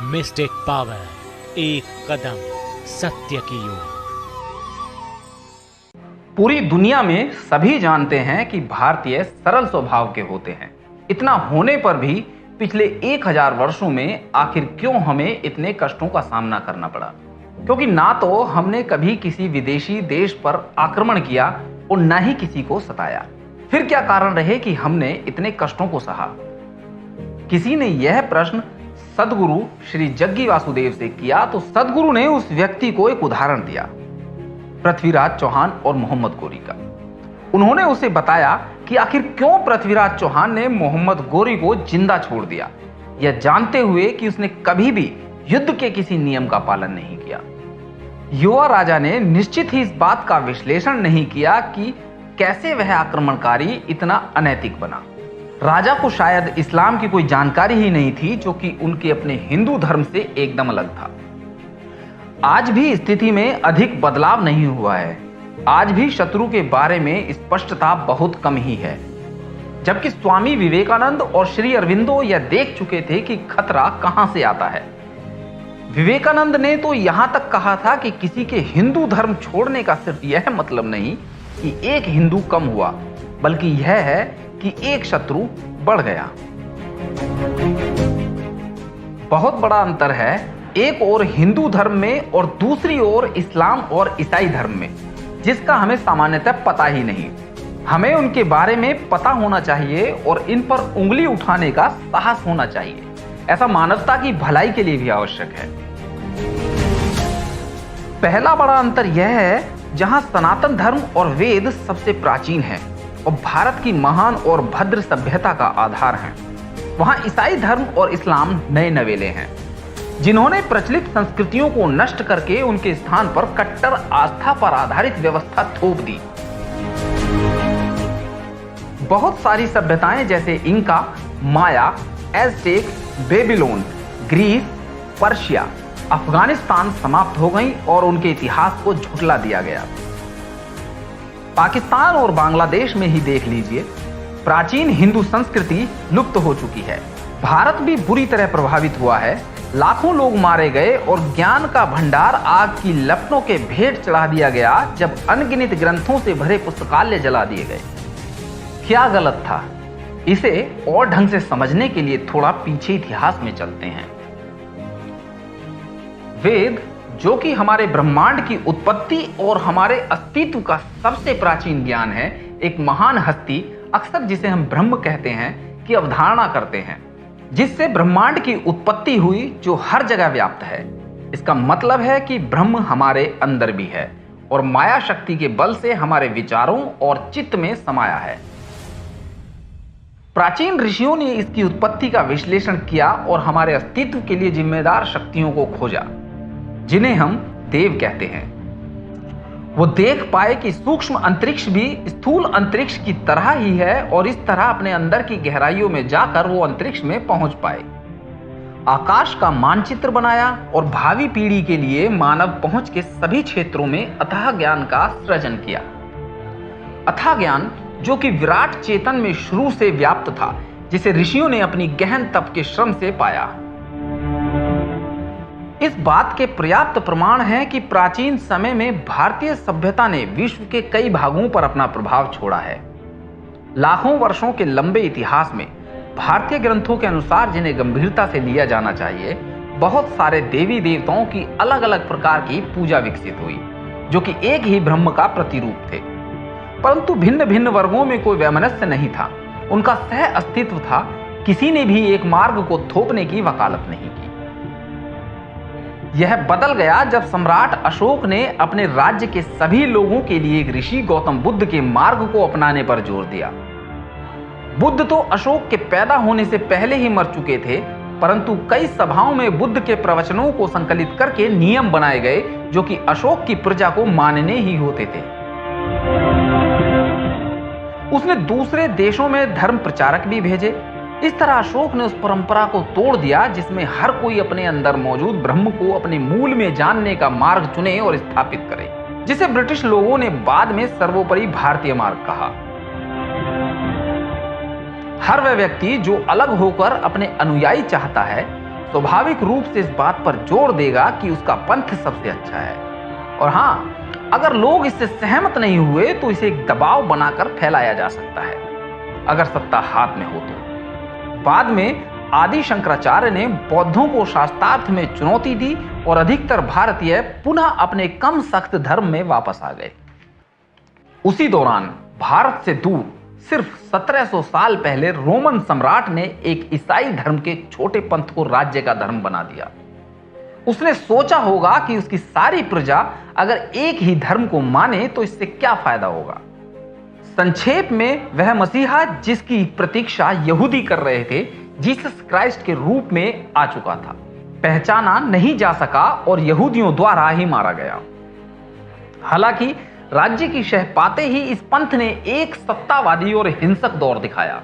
Mistake power, एक कदम सत्य की ओर। पूरी दुनिया में सभी जानते हैं कि भारतीय सरल स्वभाव के होते हैं। इतना होने पर भी पिछले 1000 वर्षों में आखिर क्यों हमें इतने कष्टों का सामना करना पड़ा? क्योंकि ना तो हमने कभी किसी विदेशी देश पर आक्रमण किया और ना ही किसी को सताया। फिर क्या कारण रहे कि हमने इतने कष्टों को सहा? किसी ने यह प्रश्न सदगुरु श्री जग्गी वासुदेव से किया तो सदगुरु ने उस व्यक्ति को एक उदाहरण दिया, पृथ्वीराज चौहान और मोहम्मद गोरी का। उन्होंने उसे बताया कि आखिर क्यों पृथ्वीराज चौहान ने मोहम्मद गोरी को जिंदा छोड़ दिया, यह जानते हुए कि उसने कभी भी युद्ध के किसी नियम का पालन नहीं किया। युवा राजा ने निश्चित ही इस बात का विश्लेषण नहीं किया कि कैसे वह आक्रमणकारी इतना अनैतिक बना। राजा को शायद इस्लाम की कोई जानकारी ही नहीं थी, जो कि उनके अपने हिंदू धर्म से एकदम अलग था। आज भी स्थिति में अधिक बदलाव नहीं हुआ है। आज भी शत्रु के बारे में स्पष्टता बहुत कम ही है, जबकि स्वामी विवेकानंद और श्री अरविंदो यह देख चुके थे कि खतरा कहां से आता है। विवेकानंद ने तो यहां तक कहा था कि किसी के हिंदू धर्म छोड़ने का सिर्फ यह मतलब नहीं कि एक हिंदू कम हुआ, बल्कि यह है कि एक शत्रु बढ़ गया। बहुत बड़ा अंतर है एक ओर हिंदू धर्म में और दूसरी ओर इस्लाम और ईसाई धर्म में, जिसका हमें सामान्यतः पता ही नहीं। हमें उनके बारे में पता होना चाहिए और इन पर उंगली उठाने का साहस होना चाहिए। ऐसा मानवता की भलाई के लिए भी आवश्यक है। पहला बड़ा अंतर यह है, जहां सनातन धर्म और वेद सबसे प्राचीन है और भारत की महान और भद्र सभ्यता का आधार हैं, वहां ईसाई धर्म और इस्लाम नए नवेले हैं, जिन्होंने प्रचलित संस्कृतियों को नष्ट करके उनके स्थान पर कट्टर आस्था पर आधारित व्यवस्था थोप दी। बहुत सारी सभ्यताएं जैसे इंका, माया, Aztec, Babylon, Greece, Persia, Afghanistan समाप्त हो गईं और उनके इतिहास को झुठला दिया गया। पाकिस्तान और बांग्लादेश में ही देख लीजिए, प्राचीन हिंदू संस्कृति लुप्त हो चुकी है। भारत भी बुरी तरह प्रभावित हुआ है। लाखों लोग मारे गए और ज्ञान का भंडार आग की लपटों के भेंट चढ़ा दिया गया, जब अनगिनत ग्रंथों से भरे पुस्तकालय जला दिए गए। क्या गलत था? इसे और ढंग से समझने के लिए थोड़ा पीछे इतिहास में चलते हैं। वेद, जो कि हमारे ब्रह्मांड की उत्पत्ति और हमारे अस्तित्व का सबसे प्राचीन ज्ञान है, एक महान हस्ती, अक्सर जिसे हम ब्रह्म कहते हैं, की अवधारणा करते हैं, जिससे ब्रह्मांड की उत्पत्ति हुई, जो हर जगह व्याप्त है। इसका मतलब है कि ब्रह्म हमारे अंदर भी है और माया शक्ति के बल से हमारे विचारों और चित्त में समाया है। प्राचीन ऋषियों ने इसकी उत्पत्ति का विश्लेषण किया और हमारे अस्तित्व के लिए जिम्मेदार शक्तियों को खोजा, जिन्हें हम देव कहते हैं। वो देख पाए कि सूक्ष्म अंतरिक्ष भी स्थूल अंतरिक्ष की तरह ही है और इस तरह अपने अंदर की गहराइयों में जाकर वो अंतरिक्ष में पहुंच पाए। आकाश का मानचित्र बनाया और भावी पीढ़ी के लिए मानव पहुंच के सभी क्षेत्रों में अथाह ज्ञान का सृजन किया। अथाह ज्ञान जो कि विराट चेतन में शुरू से व्याप्त था, जिसे ऋषियों ने अपनी गहन तप के श्रम से पाया। इस बात के पर्याप्त प्रमाण हैं कि प्राचीन समय में भारतीय सभ्यता ने विश्व के कई भागों पर अपना प्रभाव छोड़ा है। लाखों वर्षों के लंबे इतिहास में भारतीय ग्रंथों के अनुसार, जिन्हें गंभीरता से लिया जाना चाहिए, बहुत सारे देवी देवताओं की अलग अलग प्रकार की पूजा विकसित हुई, जो कि एक ही ब्रह्म का प्रतिरूप थे। परंतु भिन्न भिन्न वर्गों में कोई वैमनस्य नहीं था, उनका सह अस्तित्व था। किसी ने भी एक मार्ग को थोपने की वकालत नहीं की। यह बदल गया जब सम्राट अशोक ने अपने राज्य के सभी लोगों के लिए एक ऋषि गौतम बुद्ध के मार्ग को अपनाने पर जोर दिया। बुद्ध तो अशोक के पैदा होने से पहले ही मर चुके थे, परंतु कई सभाओं में बुद्ध के प्रवचनों को संकलित करके नियम बनाए गए, जो कि अशोक की प्रजा को मानने ही होते थे। उसने दूसरे देशों में धर्म प्रचारक भी भेजे। इस तरह अशोक ने उस परंपरा को तोड़ दिया जिसमें हर कोई अपने अंदर मौजूद ब्रह्म को अपने मूल में जानने का मार्ग चुने और स्थापित करे, जिसे ब्रिटिश लोगों ने बाद में सर्वोपरि भारतीय मार्ग कहा। हर वह व्यक्ति जो अलग होकर अपने अनुयायी चाहता है, स्वाभाविक रूप से इस बात पर जोर देगा कि उसका पंथ सबसे अच्छा है। और हाँ, अगर लोग इससे सहमत नहीं हुए तो इसे एक दबाव बनाकर फैलाया जा सकता है, अगर सत्ता हाथ में हो तो। बाद में आदि शंकराचार्य ने बौद्धों को शास्त्रार्थ में चुनौती दी और अधिकतर भारतीय पुनः अपने कम सख्त धर्म में वापस आ गए। उसी दौरान भारत से दूर सिर्फ 1700 साल पहले रोमन सम्राट ने एक ईसाई धर्म के छोटे पंथ को राज्य का धर्म बना दिया। उसने सोचा होगा कि उसकी सारी प्रजा अगर एक ही धर्म को माने तो इससे क्या फायदा होगा। संक्षेप में वह मसीहा जिसकी प्रतीक्षा यहूदी कर रहे थे, जीसस क्राइस्ट के रूप में आ चुका था, पहचाना नहीं जा सका और यहूदियों द्वारा ही मारा गया। हालांकि राज्य की शह पाते ही इस पंथ ने एक सत्तावादी और हिंसक दौर दिखाया।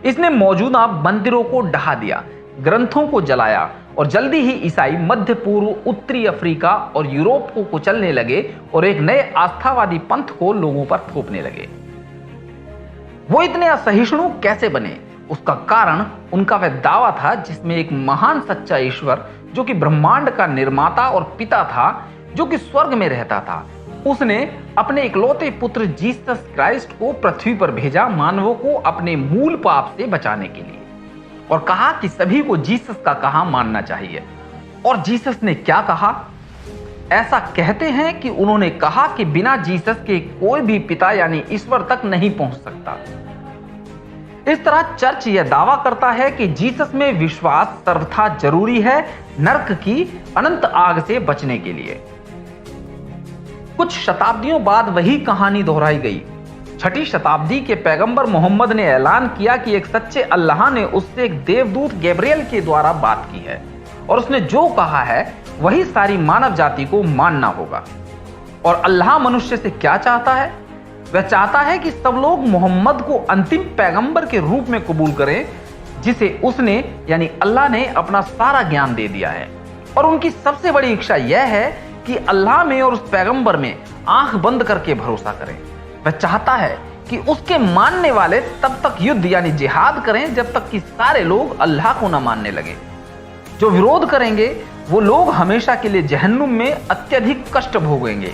इसने मौजूदा मंदिरों को ढहा दिया, ग्रंथों को जलाया और जल्दी ही ईसाई मध्य पूर्व, उत्तरी अफ्रीका और यूरोप को कुचलने लगे और एक नए आस्थावादी पंथ को लोगों पर थोपने लगे। वो इतने असहिष्णु कैसे बने? उसका कारण उनका वह दावा था जिसमें एक महान सच्चा ईश्वर, जो कि ब्रह्मांड का निर्माता और पिता था, जो कि स्वर्ग में रहता था, उसने अपने इकलौते पुत्र जीसस क्राइस्ट को पृथ्वी पर भेजा मानवों को अपने मूल पाप से बचाने के लिए, और कहा कि सभी को जीसस का कहा मानना चाहिए। और जीसस ने क्या कहा? ऐसा कहते हैं कि उन्होंने कहा कि बिना जीसस के कोई भी पिता यानी ईश्वर तक नहीं पहुंच सकता। इस तरह चर्च यह दावा करता है कि जीसस में विश्वास सर्वथा जरूरी है नरक की अनंत आग से बचने के लिए। कुछ शताब्दियों बाद वही कहानी दोहराई गई। 6ठी शताब्दी के पैगंबर मोहम्मद ने ऐलान किया कि एक सच्चे अल्लाह ने उससे एक देवदूत गैब्रियल के द्वारा बात की है और उसने जो कहा है वही सारी मानव जाति को मानना होगा। और अल्लाह मनुष्य से क्या चाहता है? वह चाहता है कि सब लोग मोहम्मद को अंतिम पैगंबर के रूप में कबूल करें, जिसे उसने यानी अल्लाह ने अपना सारा ज्ञान दे दिया है। और उनकी सबसे बड़ी इच्छा यह है कि अल्लाह में और उस पैगंबर में आंख बंद करके भरोसा करें। वह चाहता है कि उसके मानने वाले तब तक युद्ध यानी जिहाद करें जब तक कि सारे लोग अल्लाह को न मानने लगे। जो विरोध करेंगे वो लोग हमेशा के लिए जहन्नुम में अत्यधिक कष्ट भोगेंगे।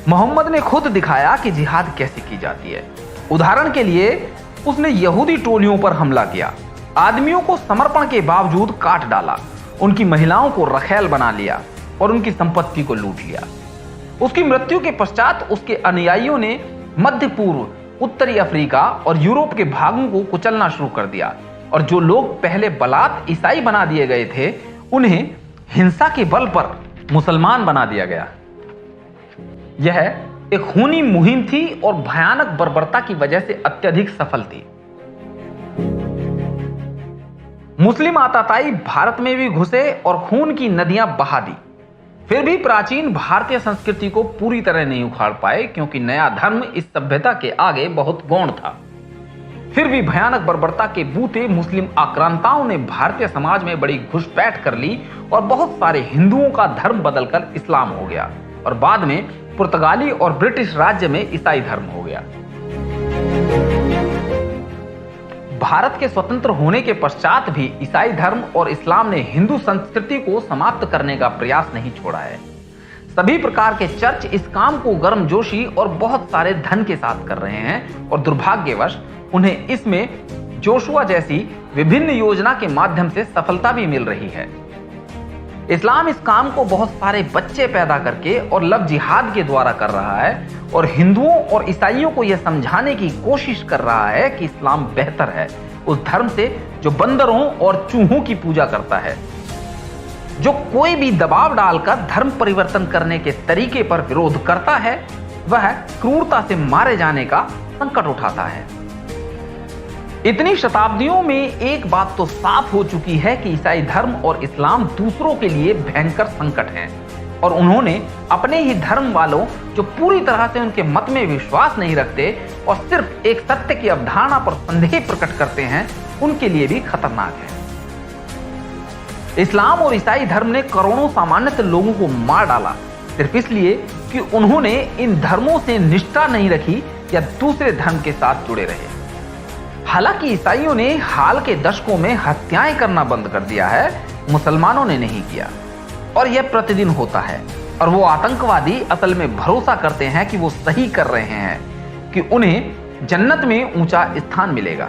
मोहम्मद ने खुद दिखाया कि जिहाद कैसे की जाती है। उदाहरण के लिए उसने यहूदी टोलियों पर हमला किया, आदमियों को समर्पण के बावजूद काट डाला, उनकी महिलाओं को रखैल बना लिया और उनकी संपत्ति को लूट लिया। उसकी मृत्यु के पश्चात उसके अनुयायियों ने मध्य पूर्व, उत्तरी अफ्रीका और यूरोप के भागों को कुचलना शुरू कर दिया और जो लोग पहले बलात ईसाई बना दिए गए थे उन्हें हिंसा के बल पर मुसलमान बना दिया गया। यह एक खूनी मुहिम थी और भयानक बर्बरता की वजह से अत्यधिक सफल थी। मुस्लिम आताताई भारत में भी घुसे और खून की नदियां बहा दी। फिर भी प्राचीन भारतीय संस्कृति को पूरी तरह नहीं उखाड़ पाए क्योंकि नया धर्म इस सभ्यता के आगे बहुत गौण था। फिर भी भयानक बर्बरता के बूते मुस्लिम आक्रांताओं ने भारतीय समाज में बड़ी घुसपैठ कर ली और बहुत सारे हिंदुओं का धर्म बदलकर इस्लाम हो गया और बाद में पुर्तगाली और ब्रिटिश राज्य में ईसाई धर्म हो गया। भारत के स्वतंत्र होने के पश्चात भी ईसाई धर्म और इस्लाम ने हिंदू संस्कृति को समाप्त करने का प्रयास नहीं छोड़ा है। सभी प्रकार के चर्च इस काम को गर्मजोशी और बहुत सारे धन के साथ कर रहे हैं और दुर्भाग्यवश उन्हें इसमें जोशुआ जैसी विभिन्न योजना के माध्यम से सफलता भी मिल रही है। इस्लाम इस काम को बहुत सारे बच्चे पैदा करके और लव जिहाद के द्वारा कर रहा है और हिंदुओं और ईसाइयों को यह समझाने की कोशिश कर रहा है कि इस्लाम बेहतर है उस धर्म से जो बंदरों और चूहों की पूजा करता है। जो कोई भी दबाव डालकर धर्म परिवर्तन करने के तरीके पर विरोध करता है वह क्रूरता से मारे जाने का संकट उठाता है। इतनी शताब्दियों में एक बात तो साफ हो चुकी है कि ईसाई धर्म और इस्लाम दूसरों के लिए भयंकर संकट हैं और उन्होंने अपने ही धर्म वालों जो पूरी तरह से उनके मत में विश्वास नहीं रखते और सिर्फ एक सत्य की अवधारणा पर संदेह प्रकट करते हैं उनके लिए भी खतरनाक है। इस्लाम और ईसाई धर्म ने करोड़ों सामान्य लोगों को मार डाला सिर्फ इसलिए कि उन्होंने इन धर्मों से निष्ठा नहीं रखी या दूसरे धर्म के साथ जुड़े रहे। हालांकि ईसाइयों ने हाल के दशकों में हत्याएं करना बंद कर दिया है, मुसलमानों ने नहीं किया, और यह प्रतिदिन होता है। और वो आतंकवादी असल में भरोसा करते हैं कि वो सही कर रहे हैं, कि उन्हें जन्नत में ऊंचा स्थान मिलेगा।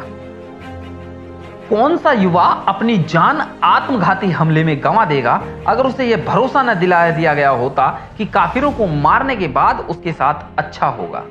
कौन सा युवा अपनी जान आत्मघाती हमले में गंवा देगा अगर उसे यह भरोसा न दिला दिया गया होता कि काफिरों को मारने के बाद उसके साथ अच्छा होगा।